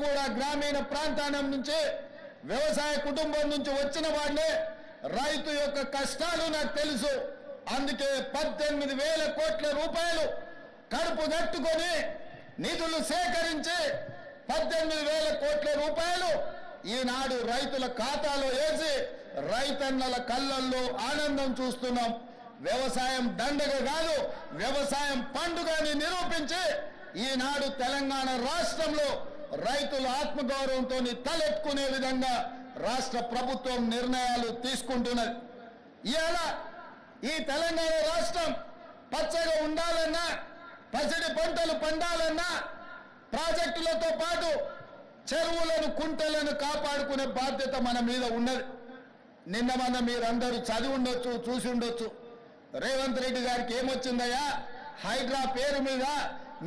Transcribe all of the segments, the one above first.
కూడా గ్రామీణ ప్రాంతాల నుంచి వ్యవసాయ కుటుంబం నుంచి వచ్చిన వాడినే. రైతు యొక్క కష్టాలు నాకు తెలుసు. అందుకే 18,000 కోట్ల రూపాయలు కడుపు కట్టుకొని నిధులు సేకరించి 18,000 కోట్ల రూపాయలు ఈనాడు రైతుల ఖాతాలో వేసి రైతన్నల కళ్ళల్లో ఆనందం చూస్తున్నాం. వ్యవసాయం దండగ కాదు, వ్యవసాయం పండుగని నిరూపించి ఈనాడు తెలంగాణ రాష్ట్రంలో రైతుల ఆత్మగౌరవంతో తలెత్తుకునే విధంగా రాష్ట్ర ప్రభుత్వం నిర్ణయాలు తీసుకుంటున్నది. ఇవాళ ఈ తెలంగాణ రాష్ట్రం పచ్చగా ఉండాలన్నా, పసిడి పంటలు పండాలన్నా ప్రాజెక్టులతో పాటు చెరువులను కుంటలను కాపాడుకునే బాధ్యత మన మీద ఉన్నది. నిన్న మన మీరందరూ చదివి ఉండొచ్చు, చూసి ఉండొచ్చు. రేవంత్ రెడ్డి గారికి ఏమొచ్చిందయ్యా, హైడ్రా పేరు మీద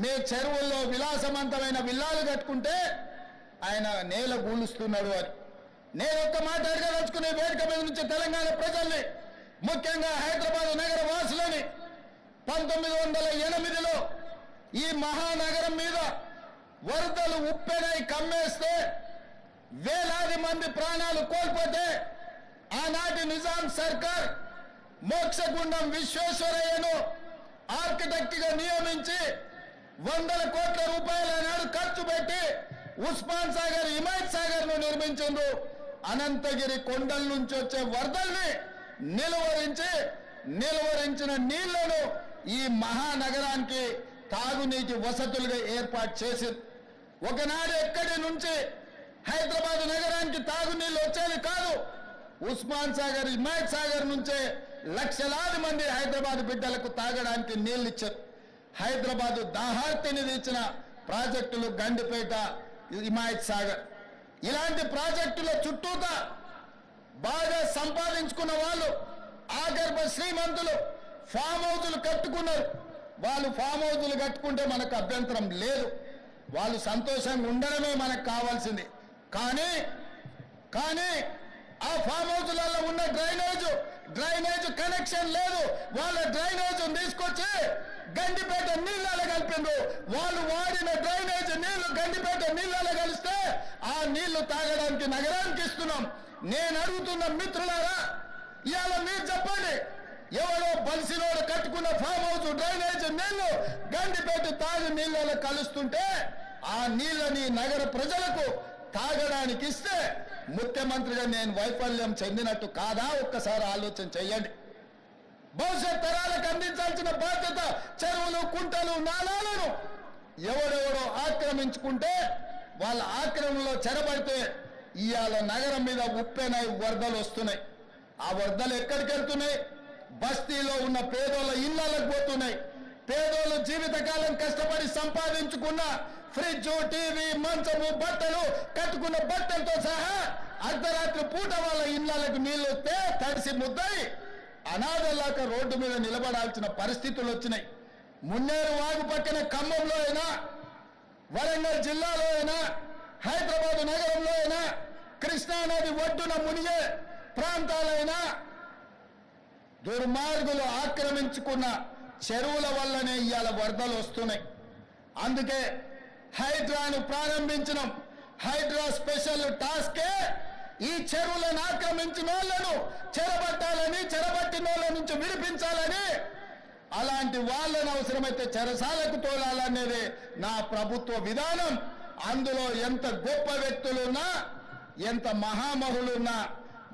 మీ చెరువుల్లో విలాసవంతమైన విల్లాలు కట్టుకుంటే ఆయన నేల గూలుస్తున్నాడు అని. నేను ఒక్క మాట అడగదలుచుకునే వేదిక మీద నుంచి తెలంగాణ ప్రజల్ని, ముఖ్యంగా హైదరాబాద్ నగర వాసులని, 1908లో ఈ మహానగరం మీద వరదలు ఉప్పెనై కమ్మేస్తే వేలాది మంది ప్రాణాలు కోల్పోతే ఆనాటి నిజాం సర్కార్ మోక్షగుండం విశ్వేశ్వరయ్యను ఆర్కిటెక్ట్ గా నియమించి 100 కోట్ల రూపాయలు ఆనాడు ఖర్చు పెట్టి ఉస్మాన్ సాగర్, హిమాయత్ సాగర్ ను నిర్మించిండ్రు. అనంతగిరి కొండల నుంచి వచ్చే వరదల్ని నిలువరించిన నీళ్లను ఈ మహానగరానికి తాగునీటి వసతులుగా ఏర్పాటు చేసింది. ఒకనాడు ఎక్కడి నుంచి హైదరాబాద్ నగరానికి తాగునీళ్ళు వచ్చేది కాదు. ఉస్మాన్ సాగర్, హిమాయత్ సాగర్ నుంచే లక్షలాది మంది హైదరాబాద్ బిడ్డలకు తాగడానికి నీళ్లు ఇచ్చారు. హైదరాబాద్ దాహార్తిని తీర్చిన ప్రాజెక్టులు గండిపేట, హిమాయత్ సాగర్. ఇలాంటి ప్రాజెక్టుల చుట్టూతా బాగా సంపాదించుకున్న వాళ్ళు, ఆగర్భ శ్రీమంతులు ఫామ్ హౌజులు కట్టుకున్నారు. వాళ్ళు ఫామ్ హౌజులు కట్టుకుంటే మనకు అభ్యంతరం లేదు, వాళ్ళు సంతోషంగా ఉండడమే మనకు కావాల్సింది. కానీ ఆ ఫామ్ హౌజులలో ఉన్న డ్రైనేజ్ కనెక్షన్ లేదు. వాళ్ళ డ్రైనేజ్ తీసుకొచ్చి గండిపేట నీళ్ళలో కలిపిండ్రు. వాళ్ళు వాడిన డ్రైనేజ్ నీళ్లు గండిపేట నీళ్ళలో కలిస్తే ఆ నీళ్లు తాగడానికి నగరానికి ఇస్తున్నాం. నేను అడుగుతున్న మిత్రులారా, ఇవాళ మీరు చెప్పండి, ఎవరో బలిసినోడు కట్టుకున్న ఫామ్ హౌస్ డ్రైనేజ్ నీళ్లు గండిపేట తాగు నీళ్ళలో కలుస్తుంటే ఆ నీళ్ళని నగర ప్రజలకు తాగడానికి ఇస్తే ముఖ్యమంత్రిగా నేను వైఫల్యం చెందినట్టు కాదా? ఒక్కసారి ఆలోచన చెయ్యండి. భవిష్యత్ తరాలకు అందించాల్సిన బాధ్యత చెరువులు, కుంటలు, నాలాలను ఎవరెవరో ఆక్రమించుకుంటే వాళ్ళ ఆక్రమణలో చెరబడితే ఇవాళ నగరం మీద ఉప్పెనై వరదలు వస్తున్నాయి. ఆ వరదలు ఎక్కడికి వెళ్తున్నాయి? బస్తీలో ఉన్న పేదోళ్ళ ఇళ్లకు పోతున్నాయి. పేదోళ్ళు జీవితకాలం కష్టపడి సంపాదించుకున్న ఫ్రిడ్జ్, టీవీ, మంచము, బట్టలు, కట్టుకున్న బట్టలతో సహా అర్ధరాత్రి పూట వాళ్ళ ఇళ్లకు నీళ్లు వస్తే తడిసి ముద్దయి అనాథలాక రోడ్డు మీద నిలబడాల్సిన పరిస్థితులు వచ్చినాయి. మున్నేరు వాగు పక్కన ఖమ్మంలో అయినా, వరంగల్ జిల్లాలో అయినా, హైదరాబాద్ నగరంలో అయినా, కృష్ణానది ఒడ్డున మునిగే ప్రాంతాలైనా దుర్మార్గులు ఆక్రమించుకున్న చెరువుల వల్లనే ఇవాళ వరదలు వస్తున్నాయి. అందుకే హైడ్రాను ప్రారంభించినాం. హైడ్రా స్పెషల్ టాస్కే ఈ చెరువులను ఆక్రమించిన వాళ్ళను చెరబట్టిన వాళ్ళ నుంచి విడిపించాలని, అలాంటి వాళ్ళను అవసరమైతే చెరసాలకు తోలాలనేది నా ప్రభుత్వ విధానం. అందులో ఎంత గొప్ప వ్యక్తులున్నా, ఎంత మహామహులున్నా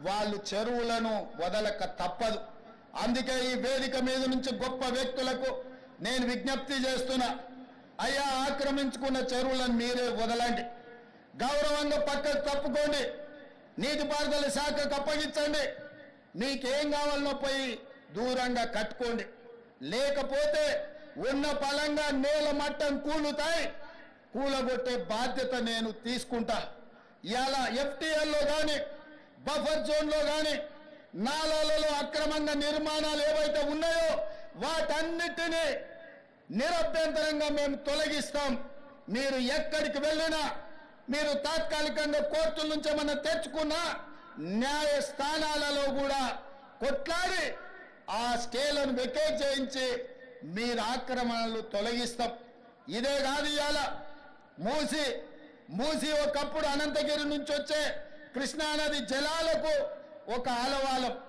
వాళ్ళు చెరువులను వదలక తప్పదు. అందుకే ఈ వేదిక మీద నుంచి గొప్ప వ్యక్తులకు నేను విజ్ఞప్తి చేస్తున్నా, అయ్యా ఆక్రమించుకున్న చెరువులను మీరే వదలండి, గౌరవంగా పక్కకు తప్పుకోండి, నీటిపారుదల శాఖకు అప్పగించండి, మీకేం కావాలనో పోయి దూరంగా కట్టుకోండి. లేకపోతే ఉన్న పలంగా నేల మట్టం కూలగొట్టే బాధ్యత నేను తీసుకుంటా. ఇలా ఎఫ్టీఎల్లో కానీ, బఫర్ జోన్లో కానీ, నాలాలలో అక్రమంగా నిర్మాణాలు ఏవైతే ఉన్నాయో వాటన్నిటినీ నిరభ్యంతరంగా మేము తొలగిస్తాం. మీరు ఎక్కడికి వెళ్ళినా, మీరు తాత్కాలికంగా కోర్టుల నుంచి ఏమన్నా తెచ్చుకున్నా న్యాయస్థానాలలో కూడా కొట్లాడి ఆ స్టేలను వెకేట్ చేయించి మీరు ఆక్రమణలు తొలగిస్తాం. ఇదే కాదు, ఇవాళ మూసి మూసి ఒకప్పుడు అనంతగిరి నుంచి వచ్చే కృష్ణానది జలాలకు ఒక ఆలవాలం.